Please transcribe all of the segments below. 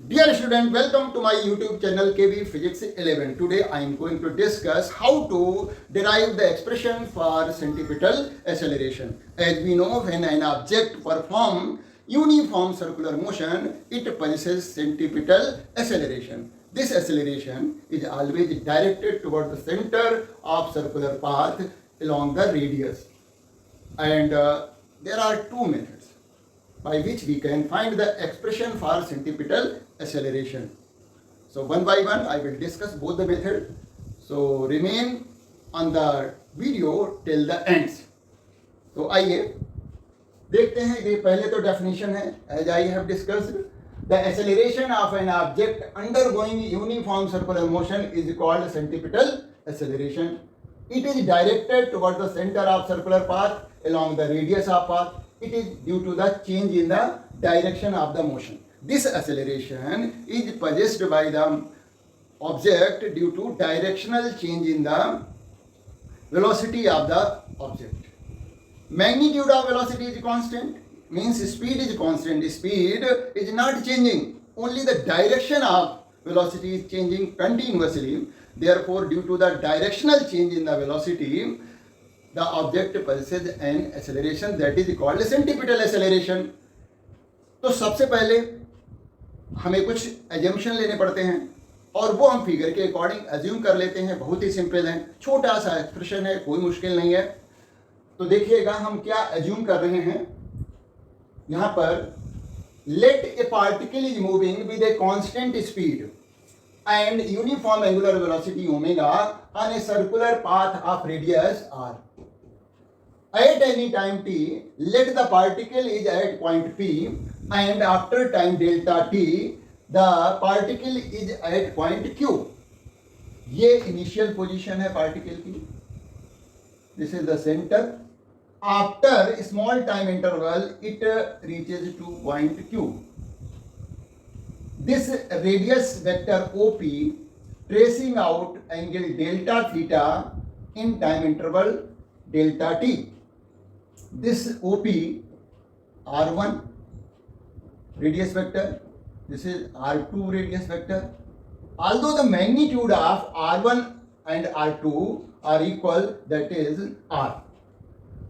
Dear student, welcome to my YouTube channel KB Physics 11. Today I am going to discuss how to derive the expression for centripetal acceleration. As we know, when an object performs uniform circular motion, it possesses centripetal acceleration. This acceleration is always directed toward the center of circular path along the radius. And there are two methods by which we can find the expression for centripetal acceleration. So one by one I will discuss both the method. So remain on the video till the ends. तो आइए देखते हैं, ये पहले तो definition है. As I have discussed, the acceleration of an object undergoing uniform circular motion is called centripetal acceleration. It is directed towards the center of circular path along the radius of path. It is due to the change in the direction of the motion. This acceleration is possessed by the object due to directional change in the velocity of the object. Magnitude of velocity is constant, means speed is constant. Speed is not changing, only the direction of velocity is changing continuously. Therefore, due to the directional change in the velocity, the object possesses an acceleration that is called centripetal acceleration. तो सबसे पहले हमें कुछ assumption लेने पड़ते हैं और वो हम फिगर के अकॉर्डिंग एज्यूम कर लेते हैं. बहुत ही सिंपल है, छोटा सा एक्सप्रेशन है, कोई मुश्किल नहीं है. तो देखिएगा हम क्या एज्यूम कर रहे हैं. यहाँ पर let a particle is moving with a constant speed and uniform angular velocity omega on a circular path of radius r. At any time t, let the particle is at point p and after time delta t, the particle is at point q. ये initial position है particle की. This is the center. After a small time interval, it reaches to point q. This radius vector OP tracing out angle delta theta in time interval delta t. This OP R1 radius vector, this is R2 radius vector. Although the magnitude of R1 and R2 are equal, that is R.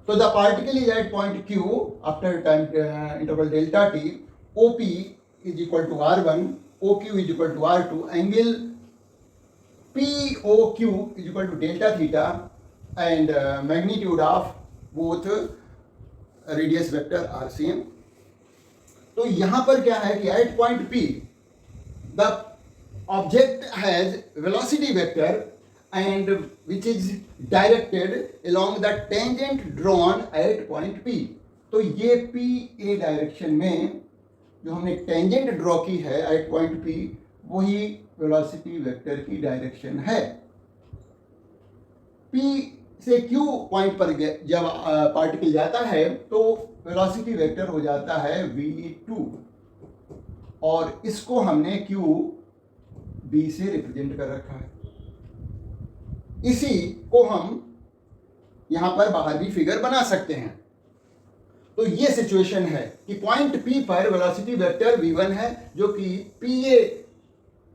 So the particle is at point Q after time interval delta t. OP is equal to R1, OQ is equal to R2, angle POQ is equal to delta theta, and magnitude of both radius vector are same. तो यहाँ पर क्या है कि at point P the object has velocity vector and which is directed along the tangent drawn at point P. तो ये PA direction में जो हमने टेंजेंट ड्रॉ की है एट पॉइंट पी, वही वेलोसिटी वेक्टर की डायरेक्शन है. पी से क्यू पॉइंट पर जब पार्टिकल जाता है तो वेलोसिटी वेक्टर हो जाता है v2 और इसको हमने क्यू बी से रिप्रेजेंट कर रखा है. इसी को हम यहां पर बाहर भी फिगर बना सकते हैं. तो ये सिचुएशन है कि पॉइंट P पर वेलोसिटी वेक्टर v1 है जो कि PA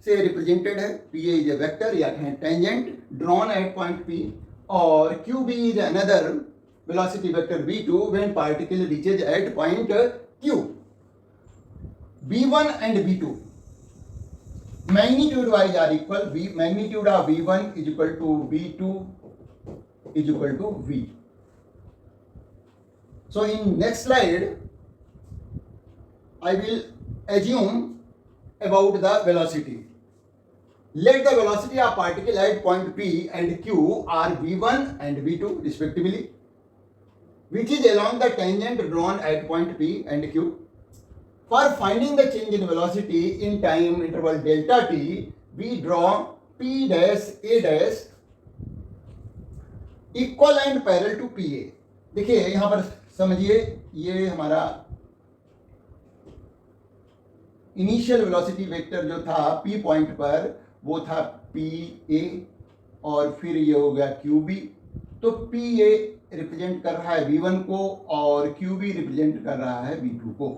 से रिप्रेजेंटेड है. PA इज ए वेक्टर या कहें tangent drawn at point P और QB is another velocity vector v2 when particle reaches at point Q. v1 and v2 magnitude wise are equal. Magnitude of v1 is equal to v2 is equal to v. So in next slide, I will assume about the velocity. Let the velocity of particle at point P and Q are v1 and v2 respectively, which is along the tangent drawn at point P and Q. For finding the change in velocity in time interval delta t, we draw P dash A dash equal and parallel to PA. देखिए यहाँ पर समझिए, ये हमारा initial velocity vector जो था P point पर वो था PA और फिर ये हो गया QB. तो PA रिप्रेजेंट कर रहा है V1 को और QB रिप्रेजेंट कर रहा है V2 को.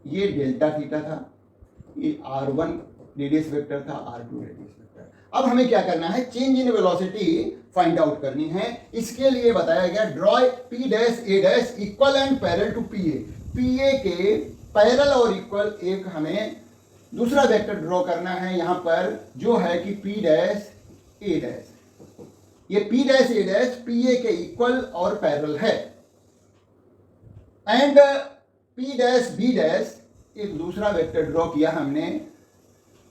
ये डेल्टा थीटा था. ये r1 रेडियस वेक्टर था, r2 रेडियस वेक्टर। अब हमें क्या करना है, change in velocity find out करनी है। इसके लिए बताया गया draw p dash a dash equal and parallel to pa के पैरेलल और इक्वल एक हमें दूसरा वेक्टर ड्रॉ करना है यहाँ पर, जो है कि p डैश a डैश। ये p dash a dash pa के इक्वल और पैरेलल है। And p dash b dash एक दूसरा वेक्टर ड्रॉ किया हमने,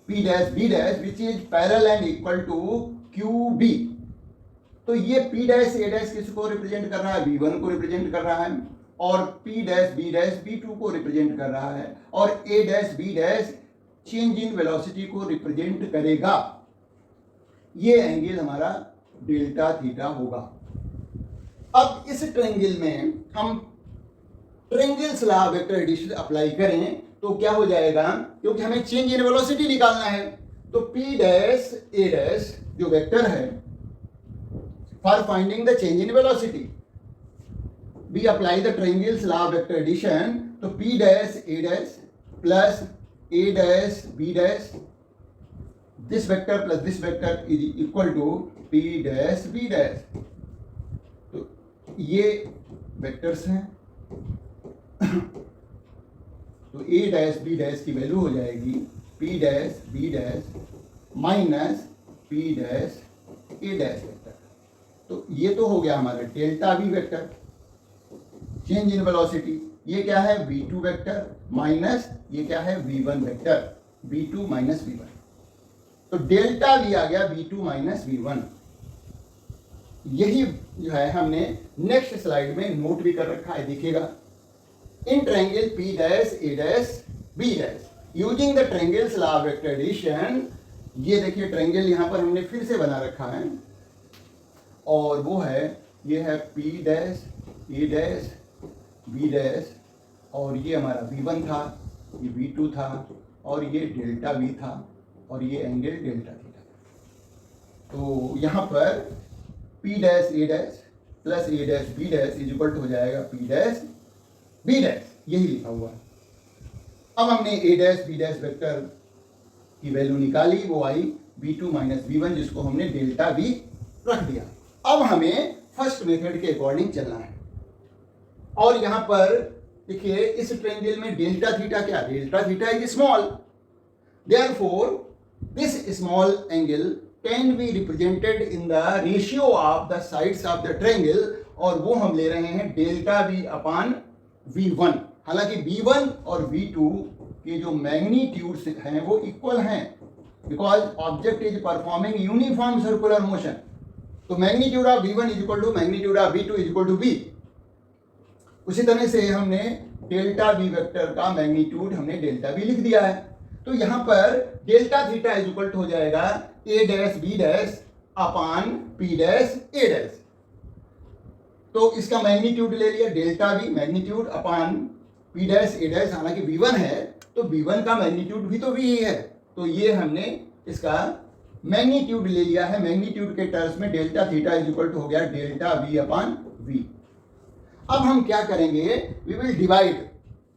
p dash b dash which is parallel and equal to qb। तो ये p डैश a डैश किसको रिप्रेजेंट कर रहा है, v1 को रिप्रेजेंट कर रहा है, और p dash b dash v2 को रिप्रेजेंट कर रहा है, और a dash b dash change in velocity को रिप्रेजेंट करेगा। ये एंगल हमारा डेल्टा थीटा होगा। अब इस ट्रायंगल में हम triangles law of vector addition apply करें तो क्या हो जाएगा, क्योंकि हमें चेंज इन वेलोसिटी निकालना है, तो p डैश a डैश जो वेक्टर है for finding the change in velocity we apply the triangles law of vector addition, तो p dash a dash plus a dash b dash, this vector plus this vector is equal to p dash b dash। तो ये vectors हैं तो a dash b dash की value हो जाएगी p dash b dash minus p dash a dash vector. तो ये तो हो गया हमारा delta v vector change in velocity. ये क्या है, v2 वेक्टर माइनस ये क्या है, v1 vector, v2 minus v1। तो डेल्टा v आ गया v2 माइनस v1। यही जो है हमने नेक्स्ट स्लाइड में नोट भी कर रखा है, देखिएगा। In triangle p dash a dash b dash using the triangles law of vector addition, ये देखिए ट्रायंगल यहाँ पर हमने फिर से बना रखा है, और वो है ये है p dash a dash b dash, और ये हमारा v1 था, ये v2 था, और ये डेल्टा v था, और ये एंगल डेल्टा थीटा। तो यहाँ पर p dash a dash plus a dash b dash is equal to हो जाएगा p डैश b डैश, यही लिखा हुआ है। अब हमने a dash b dash vector की वैल्यू निकाली, वो आई v2 माइनस v1, जिसको हमने डेल्टा v रख दिया। अब हमें फर्स्ट मेथड के अकॉर्डिंग चलना है, और यहां पर देखिए इस ट्रायंगल में डेल्टा थीटा क्या, delta theta is small, therefore this small angle can be represented in the ratio of the sides of the triangle, और वो हम ले रहे हैं डेल्टा v अपान v1। हालांकि v1 और v2 के जो मैग्नीट्यूड्स हैं वो इक्वल हैं, because object is performing uniform circular motion. तो magnitude of v1 is equal to magnitude of v2 is equal to v। उसी तरह से हमने डेल्टा v वेक्टर का मैग्नीट्यूड हमने डेल्टा v लिख दिया है। तो यहाँ पर delta theta is equal to हो जाएगा a dash b dash upon p dash a dash. तो इसका मैग्नीट्यूड ले लिया delta v magnitude upon p dash a dash, हालांकि v1 है तो v1 का मैग्नीट्यूड भी तो v ही है, तो ये हमने इसका मैग्नीट्यूड ले लिया है। मैग्नीट्यूड के टर्म्स में delta theta is equal to हो गया डेल्टा v अपान v। अब हम क्या करेंगे, we will divide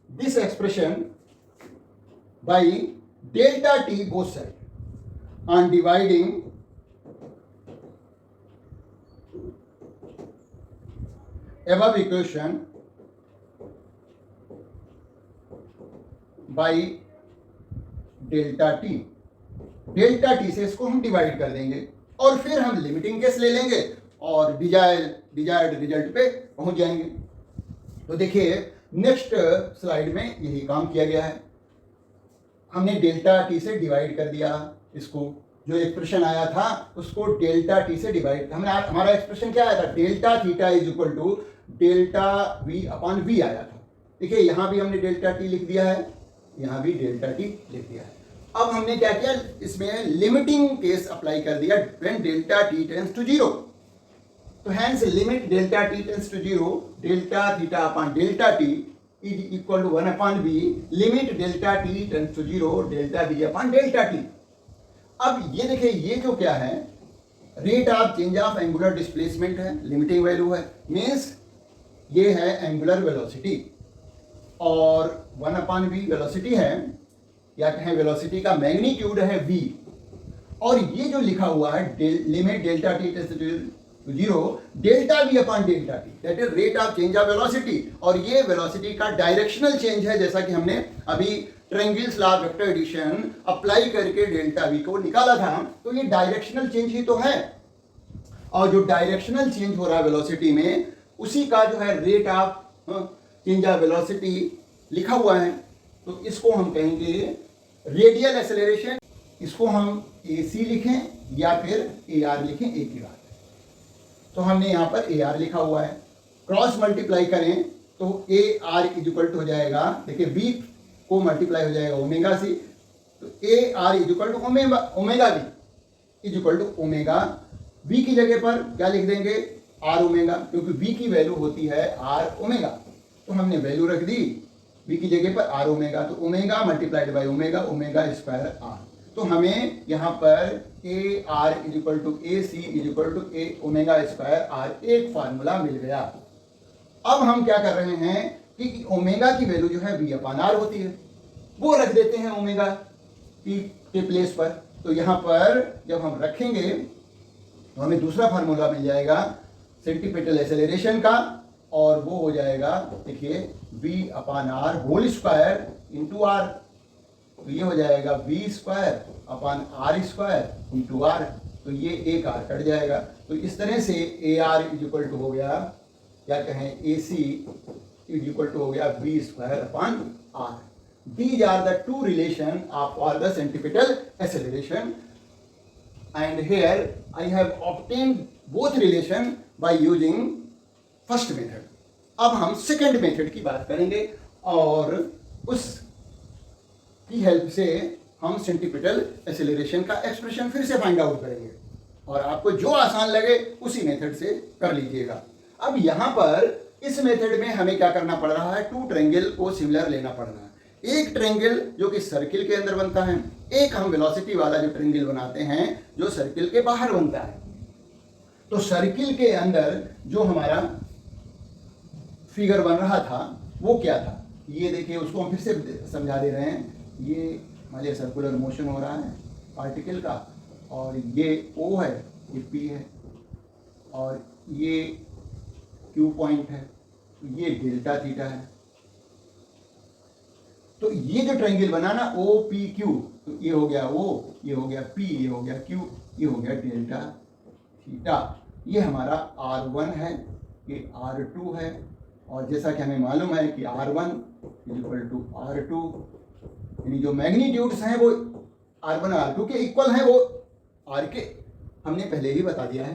this expression by delta T both side. On dividing above equation by delta T, delta T से इसको हम डिवाइड कर देंगे, और फिर हम लिमिटिंग केस ले लेंगे और डिजायर्ड रिजल्ट पे पहुंच जाएंगे। तो देखिए नेक्स्ट स्लाइड में यही काम किया गया है। हमने डेल्टा टी से डिवाइड कर दिया, इसको जो एक्सप्रेशन आया था उसको डेल्टा टी से डिवाइड, हमने हमारा एक्सप्रेशन क्या आया था, delta theta is equal to delta V upon V आया था। देखिए यहाँ भी हमने डेल्टा टी लिख दिया है, यहाँ भी डेल्टा टी लिख दिया है। अब हमने क्या किया, इसमें लिमिटिंग केस अप्लाई कर दिया when delta T tends to 0। तो hence limit delta T tends to 0, delta theta upon delta T is equal to 1 upon B, limit delta T tends to 0, delta B upon delta T. अब ये देखिए ये जो क्या है, rate of change of angular displacement है, limiting value है, means ये है एंगुलर वेलोसिटी, और 1 अपॉन बी वेलोसिटी है, या कहें वेलोसिटी का मैग्नीट्यूड है v, और ये जो लिखा हुआ है limit delta T to zero delta v upon delta T, that is rate of change of velocity, और ये वेलोसिटी का डायरेक्शनल चेंज है, जैसा कि हमने अभी triangles law of vector addition apply करके डेल्टा v को निकाला था। तो ये डायरेक्शनल चेंज ही तो है, और जो डायरेक्शनल चेंज हो रहा है वेलोसिटी में, उसी का जो है rate of change of velocity लिखा हुआ है। तो इसको हम कहेंगे रेडियल एक्सेलरेशन, इसको हम AC लिखें या फिर AR लिखें, एक ही बात है। तो हमने यहाँ पर AR लिखा हुआ है, क्रॉस मल्टीप्लाई करें तो AR इक्वल टू हो जाएगा, देखिए V को मल्टीप्लाई हो जाएगा ओमेगा से, तो AR equal to omega V equal to omega V की जगह पर क्या लिख देंगे, R ओमेगा, क्योंकि V की वैल्यू होती है R ओमेगा, तो हमने वैल्यू रख दी V की जगह पर R ओमेगा, तो omega multiplied by omega, omega square R। तो हमें यहाँ पर AR equal to AC equal to A omega square R एक फार्मूला मिल गया। अब हम क्या कर रहे हैं कि ओमेगा की वैल्यू जो है V अपान R होती है, वो रख देते हैं ओमेगा के प्लेस पर। तो यहाँ पर जब हम रखेंगे तो हमें दूसरा फार्मूला मिल जाएगा सेंटीपिटल एक्सेलरेशन का, और वो हो जाएगा, देखिए V upon R whole square into R, तो ये हो जाएगा V square upon R square into R, तो ये एक R कट जाएगा। तो इस तरह से AR इक्वल टू हो गया, क्या कहें AC इक्वल टू हो गया V square upon R। These are the two relation of for the centripetal acceleration, and here I have obtained both relation by using first method। अब हम second method की बात करेंगे और उस की हेल्प से हम सेंटीपिटल एक्सेलरेशन का एक्सप्रेशन फिर से फाइंड आउट करेंगे, और आपको जो आसान लगे उसी मेथड से कर लीजिएगा। अब यहाँ पर इस मेथड में हमें क्या करना पड़ रहा है, टू ट्रायंगल को सिमिलर लेना पड़ रहा है। एक ट्रायंगल जो कि सर्किल के अंदर बनता है, एक हम वेलोसिटी वाला जो ट्रायंगल बनाते हैं जो सर्किल के बाहर बनता है। तो सर्किल के अंदर जो हमारा फिगर बन रहा था वो क्या था, ये देखिए, उसको हम फिर से समझा दे रहे हैं। ये मान लिया सर्कुलर मोशन हो रहा है पार्टिकल का, और ये O है, ये P है, और ये Q पॉइंट है, ये डेल्टा थीटा है। तो ये जो ट्रायंगल बना ना OPQ, तो ये हो गया O, ये हो गया P, ये हो गया Q, ये हो गया डेल्टा थीटा। ये हमारा R1 है, ये R2 है, और जैसा कि हमें मालूम है कि R1 इक्वल टू R2, यानी जो मैग्नीट्यूड्स हैं वो R1 और R2 के इक्वल हैं, वो R के हमने पहले ही बता दिया है।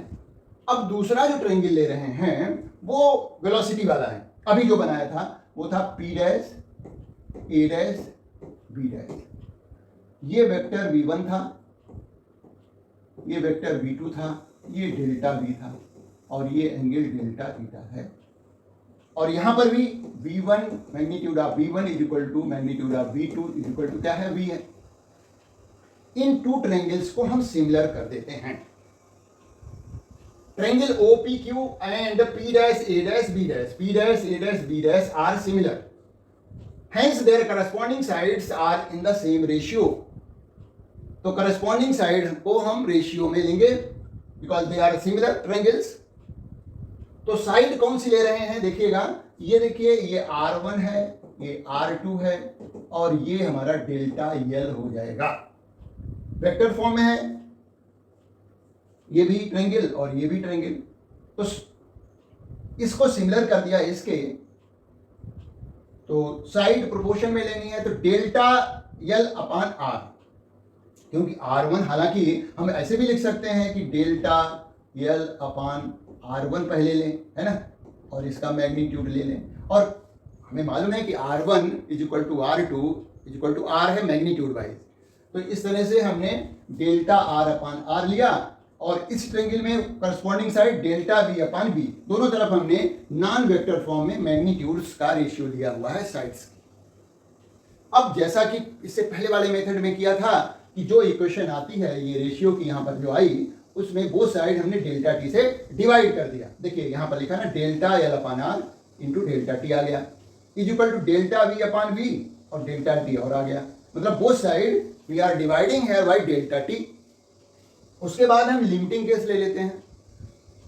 अब दूसरा जो ट्रायंगल ले रहे हैं वो वेलोसिटी वाला है। अभी जो बनाया था वो था P dash A dash B dash, ये वेक्टर V1 था, ये वेक्टर V2 था, ये डेल्टा V था, और ये एंगल डेल्टा थीटा है। और यहाँ पर भी V1 magnitude of V1 is equal to magnitude of V2 is equal to क्या है, V है। इन टू ट्रायंगल्स को हम सिमिलर कर देते हैं। Triangle OPQ and P dash A dash B dash, P dash A dash B dash are similar, hence their corresponding sides are in the same ratio। तो corresponding side को हम ratio में लेंगे because they are similar triangles। तो side कौन सी ले रहे हैं देखिएगा, ये देखिए, ये R1 है, ये R2 है, और ये हमारा डेल्टा L हो जाएगा। वेक्टर फॉर्म में है, ये भी ट्रायंगल और ये भी ट्रायंगल, तो इसको सिमिलर कर दिया इसके, तो साइड प्रोपोर्शन में लेनी है, तो डेल्टा L अपान R, क्योंकि R1, हालांकि हम ऐसे भी लिख सकते हैं कि डेल्टा L अपान R1 पहले लें, है ना, और इसका मैग्नीट्यूड ले लें, और हमें मालूम है कि R1 is equal to R2 is equal to R है मैग्नीट्यूड वाइज। तो इस तरह से हमने डेल्टा R अपान R लिया, और इस ट्रायंगल में करस्पॉन्डिंग साइड डेल्टा V अपान B, दोनों तरफ हमने नॉन वेक्टर फॉर्म में मैग्नीट्यूड्स का रेशियो लिया हुआ है साइड्स। अब जैसा कि इससे पहले वाले मेथड में किया था कि जो इक्वेशन आती है ये रेशियो की यहाँ पर जो आई, उसमें वो साइड हमने डेल्टा टी से डिवाइड कर दिया। देखिए यहाँ पर लिखा ना delta L upon R into delta T आ गया, is equal to delta V upon V और डेल्टा टी और आ गया। मतलब both side we are dividing here by delta T. उसके बाद हम लिमिटिंग केस ले लेते हैं,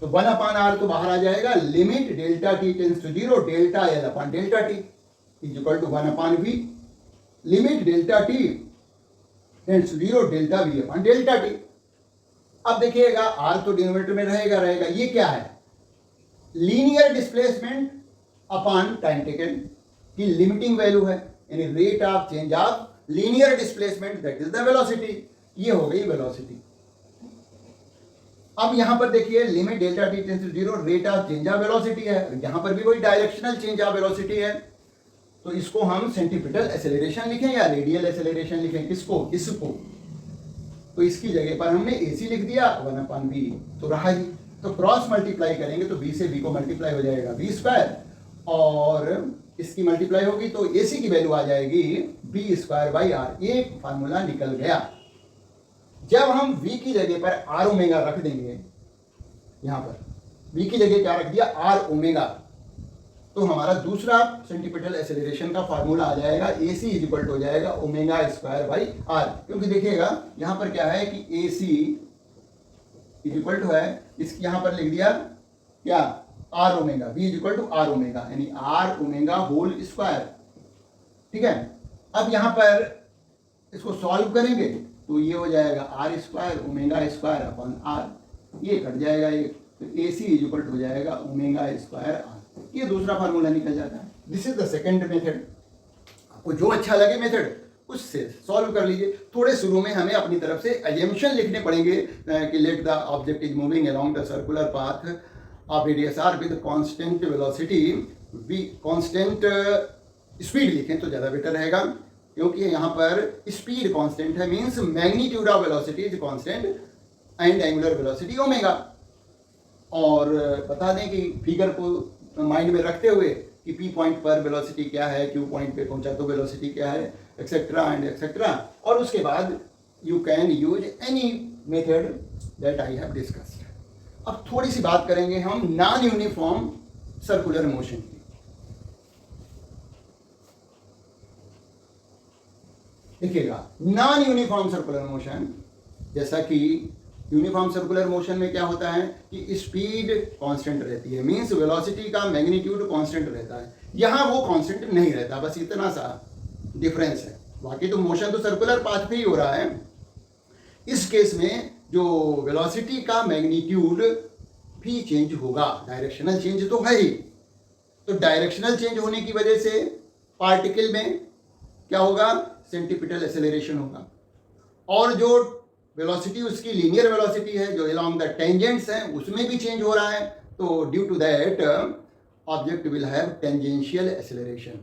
तो 1/r तो बाहर आ जाएगा, limit delta T tends to 0 delta L upon delta T is equal to 1/v, limit delta T tends to 0 delta V upon delta T. अब देखिएगा r तो डिनोमिनेटर में रहेगा, ये क्या है, linear displacement upon time taken की limiting value है, यानी rate of change of linear displacement that is the velocity, ये हो गई वेलोसिटी। अब यहां पर देखिए limit delta T tends to 0 rate of change of velocity है, यहां पर भी वही डायरेक्शनल चेंज ऑफ वेलोसिटी है, तो इसको हम सेंट्रीपिटल एक्सेलरेशन लिखें या रेडियल एक्सेलरेशन लिखें, किसको, इसको, तो इसकी जगह पर हमने AC लिख दिया 1/v तो रहा ही, तो क्रॉस मल्टीप्लाई करेंगे तो b से b को मल्टीप्लाई हो जाएगा v स्क्वायर, और इसकी मल्टीप्लाई होगी तो AC की वैल्यू आ जाएगी b स्क्वायर बाई r, एक फार्मूला निकल गया। जब हम v की जगह पर r ओमेगा रख देंगे, यहां पर v की जगह क्या रख दिया, r ओमेगा, तो हमारा दूसरा सेंटीपिटल एक्सेलरेशन का फार्मूला आ जाएगा AC इज इक्वल टू हो जाएगा ओमेगा स्क्वायर बाई r, क्योंकि देखिएगा यहां पर क्या है कि AC इज इक्वल टू है, इसकी यहां पर लिख दिया क्या, r omega, v is equal to r omega, यानी r ओमेगा होल स्क्वायर, ठीक है। अब यहां पर इसको सॉल्व करेंगे तो ये हो जाएगा r square omega square upon r, ये कट जाएगा ये, तो AC इज इक्वल टू हो जाएगा ओमेगा स्क्वायर r, ये दूसरा फार्मूला निकल जाता है। This is the second method, आपको जो अच्छा लगे मेथड उससे सॉल्व कर लीजिए। थोड़े शुरू में हमें अपनी तरफ से अजम्पशन लिखने पड़ेंगे कि let the object is moving along the circular path of radius r with constant velocity v, constant speed लिखें तो ज़्यादा बेटर रहेगा, क्योंकि यहाँ पर स्पीड कांस्टेंट है, means magnitude of velocity is constant and angular velocity omega. और बता दें कि फिगर को माइंड में रखते हुए कि P पॉइंट पर वेलोसिटी क्या है, Q पॉइंट पे पहुंचा तो वेलोसिटी क्या है, एक्सेट्रा एंड एक्सेट्रा, और उसके बाद you can use any method that I have discussed. अब थोड़ी सी बात करेंगे हम नॉन यूनिफॉर्म सर्कुलर मोशन की। देखिएगा नॉन यूनिफॉर्म सर्कुलर मोशन, जैसा कि यूनिफॉर्म सर्कुलर मोशन में क्या होता है कि स्पीड कांस्टेंट रहती है, मींस वेलोसिटी का मैग्नीट्यूड कांस्टेंट रहता है, यहाँ वो कांस्टेंट नहीं रहता, बस इतना सा डिफरेंस है, बाकी तो मोशन तो सर्कुलर पाथ पे ही हो रहा है। इस केस में जो वेलोसिटी का मैग्नीट्यूड भी चेंज होगा, डायरेक्शनल चेंज तो है ही, तो डायरेक्शनल चेंज होने की वजह से पार्टिकल में क्या होगा, सेंटीपिटल एक्सेलरेशन होगा, और जो वेलोसिटी उसकी लीनियर वेलोसिटी है जो अलोंग द टेंजेंट्स है उसमें भी चेंज हो रहा है, तो due to that object will have tangential acceleration,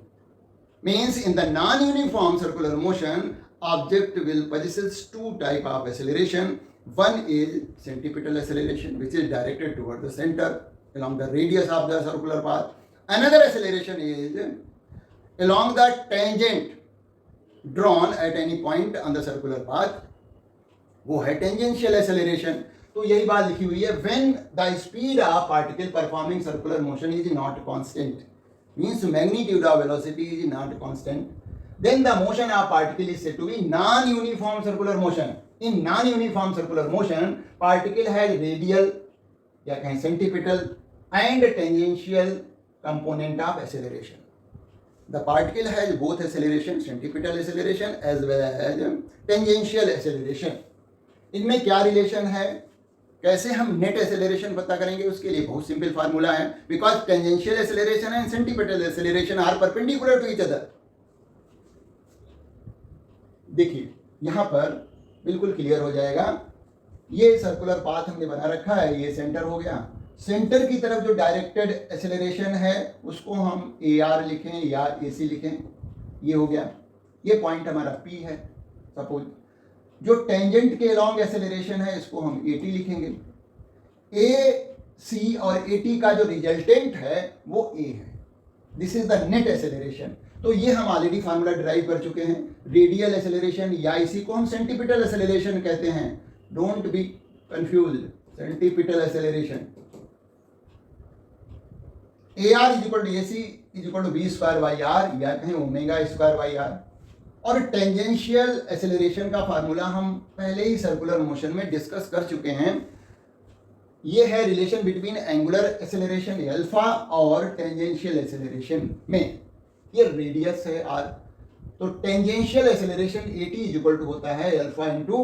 means in the non uniform circular motion object will possesses two type of acceleration. One is centripetal acceleration, which is directed toward the center along the radius of the circular path. Another acceleration is along the tangent drawn at any point on the circular path, वो है tangential acceleration. तो यही बात लिखी हुई है, when the speed of particle performing circular motion is not constant, means magnitude of velocity is not constant, then the motion of particle is said to be non-uniform circular motion. In non-uniform circular motion, particle has radial या कहें centripetal and tangential component of acceleration. The particle has both acceleration, centripetal acceleration as well as tangential acceleration. इनमें क्या relation है, कैसे हम net acceleration पता करेंगे, उसके लिए बहुत सिंपल फार्मूला है, because tangential acceleration and centripetal acceleration are perpendicular to each other. देखिए यहां पर बिल्कुल क्लियर हो जाएगा, ये सर्कुलर पाथ हमने बना रखा है, ये सेंटर हो गया, सेंटर की तरफ जो डायरेक्टेड एक्सेलरेशन है उसको हम AR लिखें या AC लिखें, ये हो गया, ये पॉइंट हमारा P है सपोज, जो टेंजेंट के अलोंग एक्सेलरेशन है इसको हम AT लिखेंगे, AC और AT का जो रिजल्टेंट है वो A है, this is the net acceleration. तो ये हम ऑलरेडी फार्मूला डिराइव कर चुके हैं, रेडियल एक्सेलरेशन या इसी को हम सेंटीपिटल एक्सेलरेशन कहते हैं, don't be confused, centripetal acceleration. AR is equal to AC is equal to V square by R या कहें ओमेगा स्क्वायर बाई R, और टेंजेंशियल एक्सेलरेशन का फार्मूला हम पहले ही सर्कुलर मोशन में डिस्कस कर चुके हैं। ये है relation between angular acceleration alpha और टेंजेंशियल एक्सेलरेशन में। ये रेडियस है आर, तो tangential acceleration AT is equal to होता है alpha into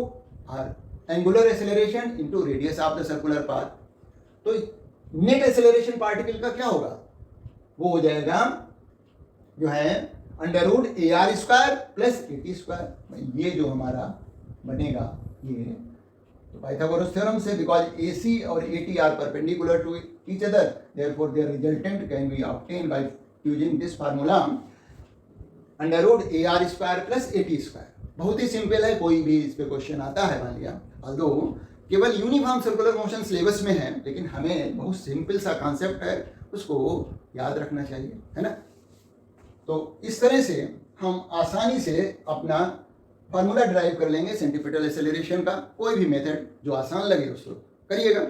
R, angular acceleration into radius of the circular path. तो नेट एक्सेलरेशन पार्टिकल का क्या होगा, वो हो जाएगा जो है under root A R square plus A T square. ये जो हमारा बनेगा ये तो पाइथागोरस थ्योरम से, बिकॉज ए सी और A T are perpendicular to each other, therefore their resultant can be obtain by using this formula under root A R square plus A T square. बहुत ही simple है, कोई भी इस पे question आता है मान लिया, ऑल्दो केवल यूनिफॉर्म सर्कुलर मोशन सिलेबस में है, लेकिन हमें बहुत सिंपल सा कॉन्सेप्ट है, उसको याद रखना चाहिए, है ना। तो इस तरह से हम आसानी से अपना फार्मूला ड्राइव कर लेंगे सेंटीपिटल एक्सेलरेशन का। कोई भी मेथड जो आसान लगे उसको करिएगा।